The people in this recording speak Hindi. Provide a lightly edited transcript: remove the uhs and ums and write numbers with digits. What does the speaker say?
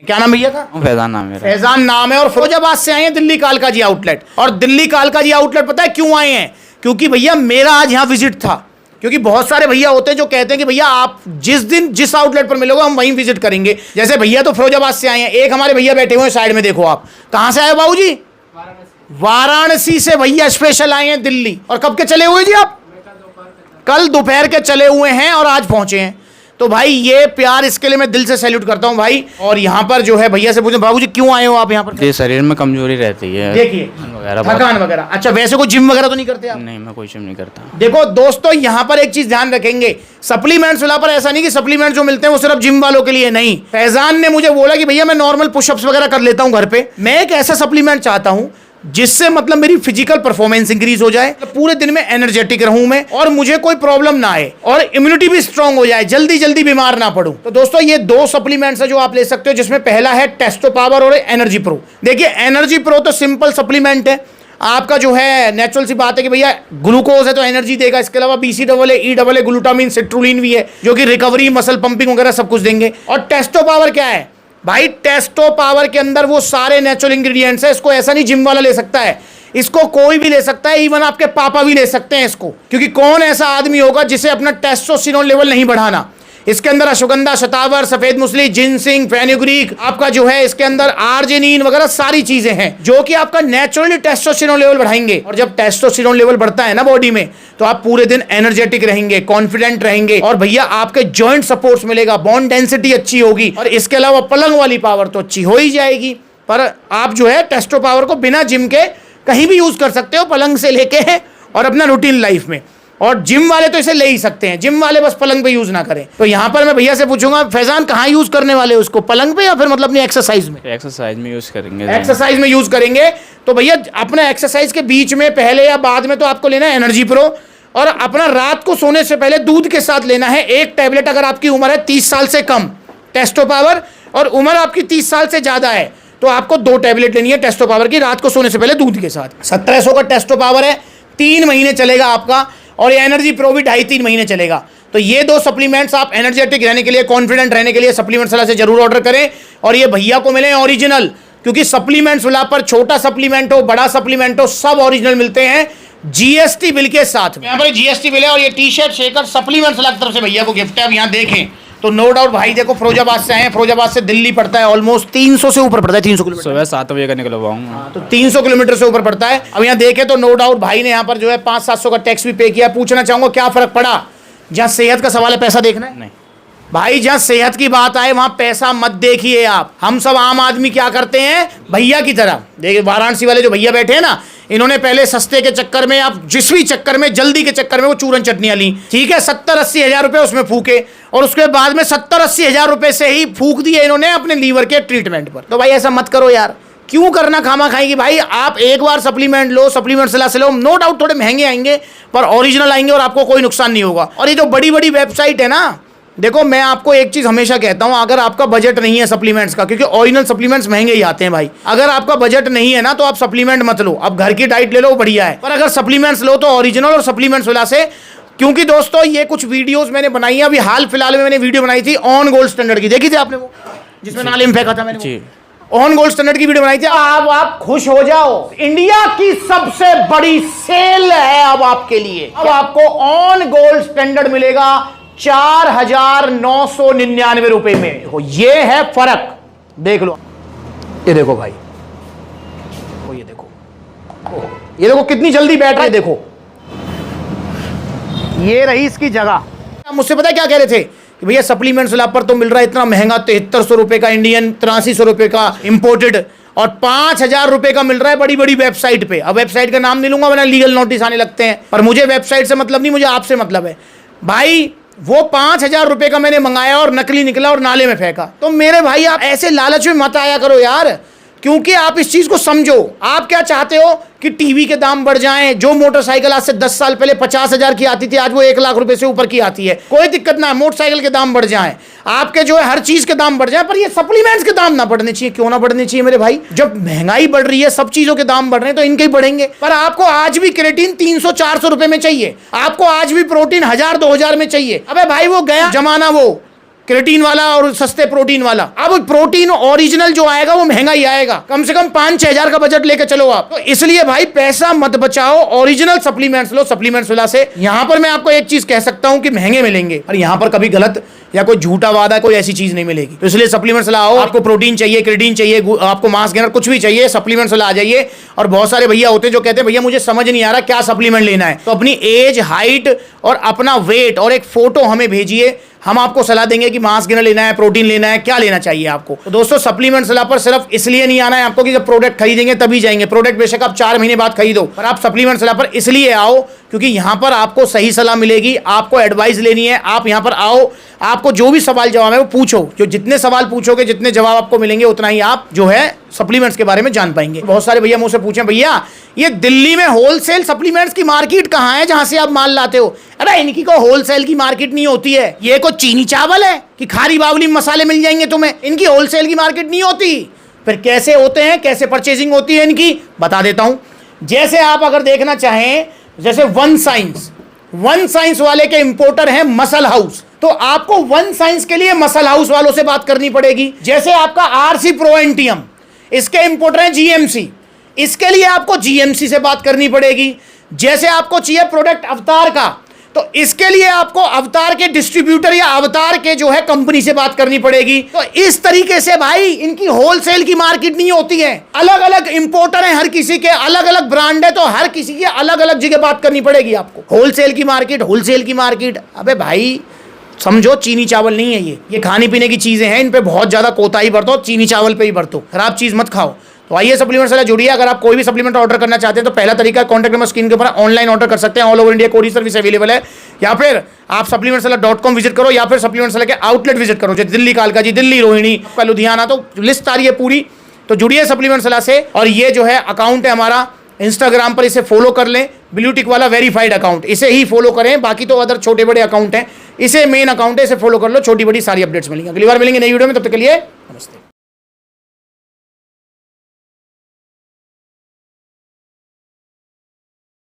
क्या नाम भैया का? फैजान नाम है। फैजान नाम है और फिरोजाबाद से आए हैं दिल्ली कालका जी आउटलेट। और दिल्ली कालका जी आउटलेट पता है क्यों आए हैं? क्योंकि भैया मेरा आज यहाँ विजिट था। क्योंकि बहुत सारे भैया होते हैं जो कहते हैं कि भैया आप जिस दिन जिस आउटलेट पर मिलोगे हम वहीं विजिट करेंगे। जैसे भैया तो फिरोजाबाद से आए हैं, एक हमारे भैया बैठे हुए हैं साइड में, देखो आप। कहां से आए बाबू जी? वाराणसी से भैया स्पेशल आए हैं दिल्ली। और कब के चले हुए जी आप? कल दोपहर के चले हुए हैं और आज पहुंचे हैं। तो भाई ये प्यार, इसके लिए मैं दिल से सैल्यूट करता हूं भाई। और यहाँ पर जो है भैया से पूछे, बाबू जी क्यों आए हो आप यहाँ पर? ये शरीर में कमजोरी रहती है, देखिए थकान वगैरह। अच्छा वैसे कोई जिम वगैरह तो नहीं करते आप? नहीं, मैं कोई जिम नहीं करता। देखो दोस्तों यहाँ पर एक चीज ध्यान रखेंगे, सप्लीमेंट्स वाला पर ऐसा नहीं कि सप्लीमेंट जो मिलते हैं वो सिर्फ जिम वालों के लिए नहीं। फैजान ने मुझे बोला कि भैया मैं नॉर्मल पुशअप्स वगैरह कर लेता हूँ घर पे, मैं एक ऐसा सप्लीमेंट चाहता हूँ जिससे मतलब मेरी फिजिकल परफॉर्मेंस इंक्रीज हो जाए, पूरे दिन में एनर्जेटिक रहूं मैं और मुझे कोई प्रॉब्लम ना आए और इम्यूनिटी भी स्ट्रांग हो जाए, जल्दी जल्दी बीमार ना पड़ूं। तो दोस्तों ये दो सप्लीमेंट्स है जो आप ले सकते हो, जिसमें पहला है टेस्टो पावर और एनर्जी प्रो। देखिए एनर्जी प्रो तो सिंपल सप्लीमेंट है, आपका जो है नेचुरल सी बात है कि भैया ग्लूकोज है तो एनर्जी देगा। इसके अलावा BCAA, ग्लूटामिन, सिट्रुलिन भी है जो कि रिकवरी, मसल पंपिंग वगैरह सब कुछ देंगे। और टेस्टो पावर क्या है भाई? टेस्टो पावर के अंदर वो सारे नेचुरल इंग्रेडिएंट्स है। इसको ऐसा नहीं जिम वाला ले सकता है, इसको कोई भी ले सकता है, इवन आपके पापा भी ले सकते हैं इसको। क्योंकि कौन ऐसा आदमी होगा जिसे अपना टेस्टोस्टेरोन लेवल नहीं बढ़ाना। इसके अंदर अश्वगंधा, शतावर, सफेद मुसली, जिनसिंग, फेनुग्रीक, आपका जो है इसके अंदर आर्जिनिन वगैरह सारी चीजें हैं जो कि आपका नेचुरली टेस्टोस्टेरोन लेवल बढ़ाएंगे। और जब टेस्टोस्टेरोन लेवल बढ़ता है ना बॉडी में, तो आप पूरे दिन एनर्जेटिक रहेंगे, कॉन्फिडेंट रहेंगे और भैया आपके जॉइंट सपोर्ट्स मिलेगा, बोन डेंसिटी अच्छी होगी और इसके अलावा पलंग वाली पावर तो अच्छी हो ही जाएगी। पर आप जो है टेस्टो पावर को बिना जिम के कहीं भी यूज कर सकते हो, पलंग से लेके और अपना रूटीन लाइफ में। और जिम वाले तो इसे ले ही सकते हैं, जिम वाले बस पलंग पे यूज ना करें। तो यहाँ पर मैं भैया से पूछूंगा, फैजान कहाँ यूज करने वाले उसको, पलंग पे या फिर मतलब अपनी एक्सरसाइज में? एक्सरसाइज में यूज करेंगे। एक्सरसाइज में यूज करेंगे। तो भैया अपने एक्सरसाइज के बीच में पहले या बाद में तो आपको लेना है एनर्जी प्रो। और अपना रात को सोने से पहले दूध के साथ लेना है एक टैबलेट। अगर आपकी उम्र है 30 साल से कम, टेस्टो पावर, और उम्र आपकी 30 साल से ज्यादा है तो आपको 2 टैबलेट लेनी है टेस्टो पावर की, रात को सोने से पहले दूध के साथ। 1700 का टेस्टो पावर है, 3 महीने चलेगा आपका। और ये एनर्जी प्रो भी 2.5-3 महीने चलेगा। तो ये 2 सप्लीमेंट्स आप एनर्जेटिक रहने के लिए, कॉन्फिडेंट रहने के लिए सप्लीमेंट्स वाला से जरूर ऑर्डर करें। और ये भैया को मिले ओरिजिनल, क्योंकि सप्लीमेंट्स वाला पर छोटा सप्लीमेंट हो, बड़ा सप्लीमेंट हो, सब ओरिजिनल मिलते हैं GST बिल के साथ। यहाँ पर GST बिल है और ये टी-शर्ट, शेकर, सप्लीमेंट्स वाला तरफ से भैया को गिफ्ट है। अब यहाँ देखें तो नो डाउट भाई देखो फिरोजाबाद से आए हैं, फिरोजाबाद से दिल्ली पड़ता है ऑलमोस्ट 300 से ऊपर पड़ता है, 300 किलोमीटर। सुबह 7 बजे का निकलवाऊंगा। तो 300 किलोमीटर से ऊपर पड़ता है। अब यहाँ देखें तो नो डाउट भाई ने यहाँ पर जो है 500-700 का टैक्स भी पे किया। पूछना चाहूंगा क्या फर्क पड़ा? जहाँ सेहत का सवाल है, पैसा देखना है नहीं भाई, जहाँ सेहत की बात आए वहां पैसा मत देखिए आप। हम सब आम आदमी क्या करते हैं भैया की तरह, देखिए वाराणसी वाले जो भैया बैठे हैं ना, इन्होंने पहले सस्ते के चक्कर में, आप जिस भी चक्कर में, जल्दी के चक्कर में वो चूरन चटनियां ली, ठीक है, 70-80 हजार रुपए उसमें फूके और उसके बाद में 70-80 हजार रुपए से ही फूक दिए इन्होंने अपने लीवर के ट्रीटमेंट पर। तो भाई ऐसा मत करो यार, क्यों करना खामा खाएगी भाई। आप एक बार सप्लीमेंट लो, सप्लीमेंट सलाह से लो, नो डाउट थोड़े महंगे आएंगे पर ओरिजिनल आएंगे और आपको कोई नुकसान नहीं होगा। और ये जो बड़ी बड़ी वेबसाइट है ना, देखो मैं आपको एक चीज हमेशा कहता हूं, अगर आपका बजट नहीं है सप्लीमेंट्स का, क्योंकि ओरिजिनल सप्लीमेंट्स महंगे ही आते हैं भाई, अगर आपका बजट नहीं है ना तो आप सप्लीमेंट मत लो, आप घर की डाइट ले लो, बढ़िया है। पर अगर सप्लीमेंट्स लो तो ओरिजिनल और सप्लीमेंट्स वाला से। क्योंकि दोस्तों ये कुछ वीडियोस मैंने बनाई है, अभी हाल फिलहाल में मैंने वीडियो बनाई थी ऑन गोल्ड स्टैंडर्ड की, देखी थी आपने वो, जिसमें नालिम फेंका था मैंने? ऑन गोल्ड स्टैंडर्ड की वीडियो बनाई थी। अब आप खुश हो जाओ, इंडिया की सबसे बड़ी सेल है अब आपके लिए। अब आपको ऑन गोल्ड स्टैंडर्ड मिलेगा 4,999 रुपए में। देखो ये है फर्क, देख लो, ये देखो भाई, ये देखो कितनी जल्दी बैठ रहा है, देखो ये रही इसकी जगह। मुझसे पता है क्या कह रहे थे कि भैया सप्लीमेंट्स लैब पर तो मिल रहा है इतना महंगा, 7300 रुपए का इंडियन, 8300 रुपए का इंपोर्टेड, और 5000 रुपए का मिल रहा है बड़ी बड़ी वेबसाइट पे। अब वेबसाइट का नाम नहीं लूंगा वरना लीगल नोटिस आने लगते हैं, पर मुझे वेबसाइट से मतलब नहीं, मुझे आपसे मतलब है भाई। वो 5000 रुपए का मैंने मंगाया और नकली निकला और नाले में फेंका। तो मेरे भाई आप ऐसे लालच में मत आया करो यार, क्योंकि आप इस चीज को समझो। आप क्या चाहते हो कि टीवी के दाम बढ़ जाएं, जो मोटरसाइकिल आज से 10 साल पहले 50,000 की आती थी आज वो 1 लाख रुपए से ऊपर की आती है, कोई दिक्कत ना है, मोटरसाइकिल के दाम बढ़ जाएं, आपके जो है हर चीज के दाम बढ़ जाएं, पर ये सप्लीमेंट्स के दाम ना बढ़ने चाहिए। क्यों ना बढ़ने चाहिए मेरे भाई? जब महंगाई बढ़ रही है, सब चीजों के दाम बढ़ रहे हैं, तो इनके ही बढ़ेंगे। पर आपको आज भी क्रेटीन 300-400 रुपए में चाहिए, आपको आज भी प्रोटीन 1000-2000 में चाहिए। अबे भाई वो गया जमाना, वो क्रेटीन वाला और सस्ते प्रोटीन वाला। अब प्रोटीन ओरिजिनल जो आएगा वो महंगा ही आएगा, कम से कम 5-6 हजार का बजट लेके चलो आप। तो इसलिए भाई पैसा मत बचाओ, ओरिजिनल सप्लीमेंट्स लो सप्लीमेंट्स वाला से। यहां पर मैं आपको एक चीज कह सकता हूं कि महंगे मिलेंगे, और यहां पर कभी गलत या कोई झूठा वादा कोई ऐसी चीज नहीं मिलेगी। तो इसलिए सप्लीमेंट्स लाओ, आपको प्रोटीन चाहिए, क्रेटीन चाहिए, आपको मास गेनर कुछ भी चाहिए, सप्लीमेंट्स वाला आ जाइए। और बहुत सारे भैया होते हैं जो कहते हैं भैया मुझे समझ नहीं आ रहा क्या सप्लीमेंट लेना है, तो अपनी एज, हाइट और अपना वेट और एक फोटो हमें भेजिए, हम आपको सलाह देंगे कि मास गेनर लेना है, प्रोटीन लेना है, क्या लेना चाहिए आपको। तो दोस्तों सप्लीमेंट सलाह पर सिर्फ इसलिए नहीं आना है आपको कि जब प्रोडक्ट खरीदेंगे तभी जाएंगे। प्रोडक्ट बेशक आप 4 महीने बाद खरीदो, पर आप सप्लीमेंट सलाह पर इसलिए आओ क्योंकि यहां पर आपको सही सलाह मिलेगी, आपको एडवाइस लेनी है। आप यहां पर आओ, आपको जो भी सवाल जवाब है वो पूछो, जो जितने सवाल पूछोगे जितने जवाब आपको मिलेंगे उतना ही आप जो है सप्लीमेंट्स के बारे में जान पाएंगे। बहुत सारे भैया मुझसे पूछे भैया ये दिल्ली में होलसेल सप्लीमेंट्स की मार्केट कहाँ है जहां से आप माल लाते हो? अरे इनकी को होलसेल की मार्केट नहीं होती है, ये कोई चीनी चावल है कि खारी बावली मसाले मिल जाएंगे तुम्हें? इनकी होलसेल की मार्केट नहीं होती। फिर कैसे होते हैं, कैसे परचेजिंग होती है इनकी, बता देता हूं। जैसे आप अगर देखना चाहें, जैसे वन साइंस वाले के इंपोर्टर हैं मसल हाउस, तो आपको वन साइंस के लिए मसल हाउस वालों से बात करनी पड़ेगी। जैसे आपका आरसी प्रो एंटियम, इसके इंपोर्टर हैं जीएमसी, इसके लिए आपको जीएमसी से बात करनी पड़ेगी। जैसे आपको चाहिए प्रोडक्ट अवतार का, तो इसके लिए आपको अवतार के डिस्ट्रीब्यूटर या अवतार के जो है कंपनी से बात करनी पड़ेगी। तो इस तरीके से भाई इनकी होलसेल की मार्केट नहीं होती है, अलग अलग इंपोर्टर हैं, हर किसी के अलग अलग ब्रांड है, तो हर किसी की अलग अलग जगह बात करनी पड़ेगी आपको। होलसेल की मार्केट, अबे भाई समझो चीनी चावल नहीं है ये खाने पीने की चीजें हैं, इन पे बहुत ज्यादा कोताही बरतो, चीनी चावल पे ही बरतो, खराब चीज मत खाओ। तो आइए सप्लीमेंट से जुड़िए। अगर आप कोई भी सप्लीमेंट ऑर्डर करना चाहते हैं तो पहला तरीका कॉन्टैक्ट नंबर स्क्रीन के ऊपर, ऑनलाइन ऑर्डर कर सकते हैं, all over India courier service available है। या फिर आप supplementsala.com विजिट करो, या फिर सप्लीमेंट्स के आउटलेट विजिट करो, जैसे दिल्ली कालका जी, दिल्ली रोहिणी, लुधियाना, तो लिस्ट आ रही है पूरी। तो जुड़िए सप्लीमेंट्स से। और ये जो है अकाउंट है हमारा इंस्टाग्राम पर, इसे फॉलो कर लें, ब्लू टिक वाला वेरीफाइड अकाउंट, इसे ही फॉलो करें। बाकी तो अदर छोटे बड़े अकाउंट हैं, इसे मेन अकाउंट है, इसे फॉलो कर लो, छोटी बड़ी सारी अपडेट्स मिलेंगी। अगली बार मिलेंगे नई वीडियो में, तब तक के लिए